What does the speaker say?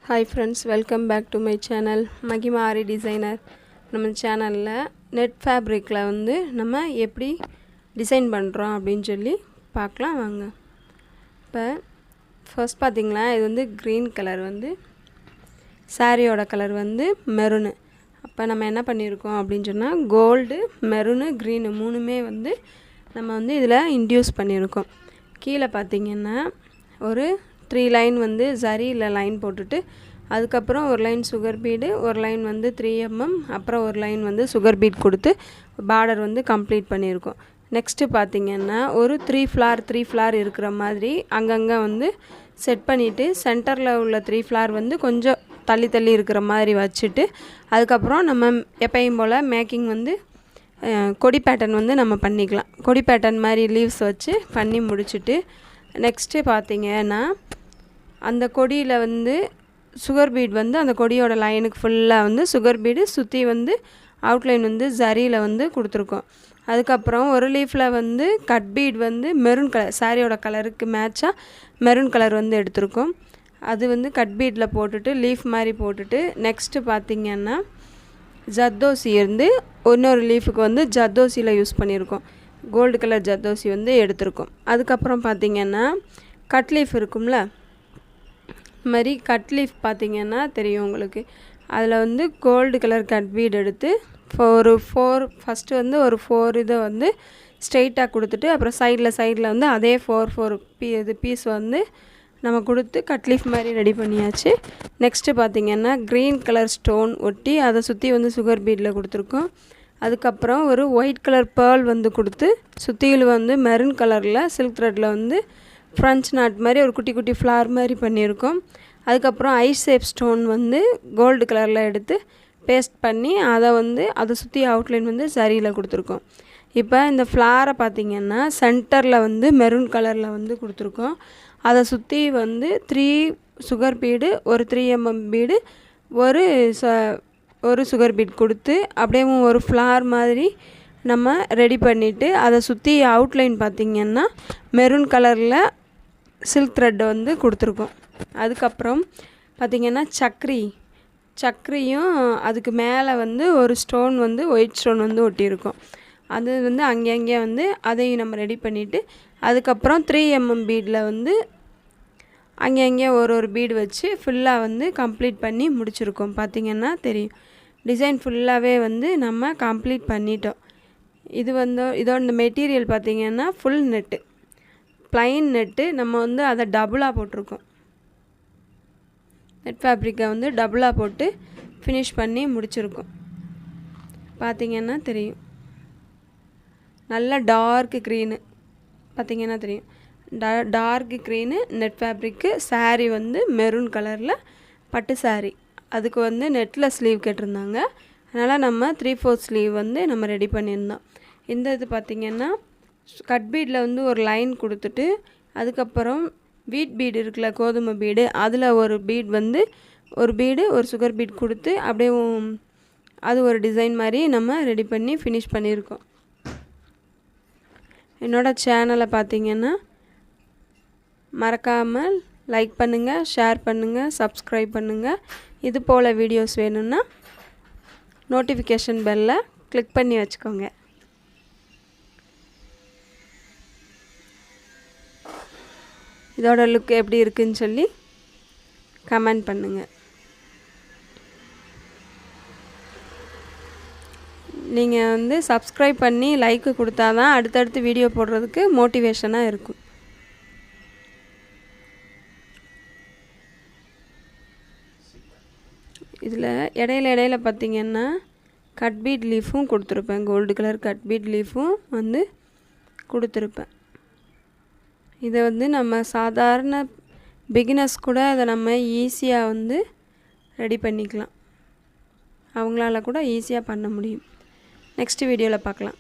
Hi friends, welcome back to my channel Mahima Ari Designer. நம்ம சேனல்ல net ஃபேப்ரிக்ல வந்து நம்ம எப்படி டிசைன் பண்றோம் அப்படினு சொல்லி பார்க்கலாம் வாங்க. இப்போ ஃபர்ஸ்ட் பாத்தீங்களா இது வந்து green கலர் வந்து சாரியோட கலர் வந்து மெரூன். அப்ப நம்ம என்ன பண்ணிருக்கோம் அப்படினு சொன்னா கோல்ட், மெரூன், green மூணுமே வந்து நம்ம வந்து இதல இன்டியூஸ் பண்ணிருக்கோம். கீழ பாத்தீங்கன்னா ஒரு 3 லைன் வந்து ஜரியில லைன் போட்டுட்டு அதுக்கு அப்புறம் ஒரு லைன் சுகர் பீட் ஒரு லைன் வந்து 3 mm அப்புறம் ஒரு லைன் வந்து சுகர் பீட் கொடுத்து border வந்து கம்ப்ளீட் பண்ணிருக்கோம். நெக்ஸ்ட் பாத்தீங்கன்னா ஒரு 3 ஃப்ளார் இருக்கிற மாதிரி அங்கங்க வந்து செட் பண்ணிட்டு சென்டர்ல உள்ள 3 ஃப்ளார் வந்து கொஞ்சம் தள்ளி இருக்கிற மாதிரி வச்சிட்டு அதுக்கு அப்புறம் நம்ம எப்பவும் போல மேக்கிங் வந்து கொடி பேட்டர்ன் வந்து நம்ம பண்ணிக்கலாம். கொடி பேட்டர்ன் மாதிரி லீவ்ஸ் வச்சு பண்ணி முடிச்சிட்டு நெக்ஸ்ட் பாத்தீங்கன்னா அந்த கொடியில வந்து சுகர் பீட் வந்து அந்த கொடியோட லைனுக்கு ஃபுல்லா வந்து சுகர் பீட் சுத்தி வந்து அவுட்லைன் வந்து ஜரியில வந்து கொடுத்திருக்கோம். அதுக்கு அப்புறம் ஒரு லீஃப்ல வந்து கட் பீட் வந்து மெரூன் கலர் சாரியோட கலருக்கு மேட்சா மெரூன் கலர் வந்து எடுத்துறோம். அது வந்து கட் பீட்ல போட்டுட்டு லீஃப் மாதிரி போட்டுட்டு நெக்ஸ்ட் பாத்தீங்கன்னா ஜர்தோசி இருந்து இன்னொரு லீஃப்க்கு வந்து ஜர்தோசில யூஸ் பண்ணிருக்கோம். கோல்ட் கலர் ஜர்தோசி வந்து எடுத்துறோம். அதுக்கு அப்புறம் பாத்தீங்கன்னா கட் லீஃப் இருக்கும்ல மாதிரி கட் லீஃப் பாத்தீங்கன்னா தெரியும் உங்களுக்கு. அதுல வந்து கோல்ட் கலர் கட் பீட் எடுத்து ஒரு 4 ஃபர்ஸ்ட் வந்து ஒரு 4 இத வந்து ஸ்ட்ரைட்டா கொடுத்துட்டு அப்புறம் சைடுல வந்து அதே 4 பீஸ் வந்து நம்ம கொடுத்து கட் லீஃப் மாதிரி ரெடி பண்ணியாச்சு. நெக்ஸ்ட் பாத்தீங்கன்னா green கலர் ஸ்டோன் ஒட்டி அத சுத்தி வந்து சுகர் பீட்ல கொடுத்திருக்கோம். அதுக்கு அப்புறம் ஒரு ஒயிட் கலர் pearl வந்து கொடுத்து சுத்தியில வந்து மெரூன் கலர்ல silk threadல வந்து French knot மாதிரி ஒரு குட்டி ஃப்ளவர் மாதிரி பண்ணிருக்கோம். அதுக்கு அப்புறம் ஐ ஷேப் ஸ்டோன் வந்து கோல்ட் கலர்ல எடுத்து பேஸ்ட் பண்ணி அத சுத்தி அவுட்லைன் வந்து ஜரியில கொடுத்திருக்கோம். இப்போ இந்த ஃப்ளவரை பாத்தீங்கன்னா சென்டர்ல வந்து மெரூன் கலர்ல வந்து கொடுத்திருக்கோம். அத சுத்தி வந்து 3 சுகர் பீட் ஒரு 3 mm பீட் ஒரு சுகர் பீட் கொடுத்து அப்படியே ஒரு ஃப்ளவர் மாதிரி நம்ம ரெடி பண்ணிட்டு அத சுத்தி அவுட்லைன் பாத்தீங்கன்னா மெரூன் கலர்ல silk thread வந்து கொடுத்திருக்கோம். அதுக்கு அப்புறம் பாத்தீங்கன்னா சக்கரியும் அதுக்கு மேல வந்து ஒரு ஸ்டோன் வந்து ஒயிட் ஸ்டோன் வந்து ஒட்டி இருக்கும். அது வந்து அங்கங்க வந்து அதையும் நம்ம ரெடி பண்ணிட்டு அதுக்கு அப்புறம் 3 mm பீட்ல வந்து அங்கங்க ஒரு பீட் வச்சு ஃபுல்லா வந்து கம்ப்ளீட் பண்ணி முடிச்சிருக்கோம். பாத்தீங்கன்னா தெரியும். டிசைன் ஃபுல்லாவே வந்து நம்ம கம்ப்ளீட் பண்ணிட்டோம். இது வந்து இதோட மெட்டீரியல் பாத்தீங்கன்னா full net plain net நம்ம வந்து அத டபுளா போட்டுருக்கோம். நெட் ஃபேப்ரிக்கை வந்து டபுளா போட்டு finish பண்ணி முடிச்சிருக்கோம். பாத்தீங்கன்னா தெரியும். நல்ல டார்க் green பாத்தீங்கன்னா தெரியும். Dark green net fabric saree வந்து மெரூன் கலர்ல பட்டு saree. அதுக்கு வந்து நெட்ல ஸ்லீவ் கேட்டிருந்தாங்க. அதனால நம்ம 3/4 ஸ்லீவ் வந்து நம்ம ரெடி பண்ணிருந்தோம். இந்த இது பாத்தீங்கன்னா கட் பீட்ல வந்து ஒரு லைன் கொடுத்துட்டு அதுக்கு அப்புறம் வீட் பீட் இருக்குல கோதுமை பீட் அதுல ஒரு பீட் வந்து ஒரு சுகர் பீட் கொடுத்து அப்படியே அது ஒரு டிசைன் மாதிரி நம்ம ரெடி பண்ணி finish பண்ணிருக்கோம். என்னோட சேனலை பாத்தீங்கன்னா மறக்காம லைக் பண்ணுங்க, ஷேர் பண்ணுங்க, Subscribe பண்ணுங்க. இது போல வீடியோஸ் வேணும்னா நோட்டிஃபிகேஷன் பெல்ல கிளிக் பண்ணி வச்சுக்கோங்க. இதோட லுக் எப்படி இருக்குன்னு சொல்லி கமெண்ட் பண்ணுங்க. நீங்க வந்து Subscribe பண்ணி லைக் கொடுத்தாதான் அடுத்தடுத்து வீடியோ போடுறதுக்கு மோட்டிவேஷனா இருக்கும். இதுல இடையில பாத்தீங்கன்னா கட் பீட் லீஃபும் கொடுத்திருப்பேன். கோல்ட் கலர் கட் பீட் லீஃபும் வந்து கொடுத்திருப்பேன். இத வந்து நம்ம சாதாரண பிகினர்ஸ் கூட அத நம்ம ஈஸியா வந்து ரெடி பண்ணிக்கலாம். அவங்களால கூட ஈஸியா பண்ண முடியும். நெக்ஸ்ட் வீடியோல பார்க்கலாம்.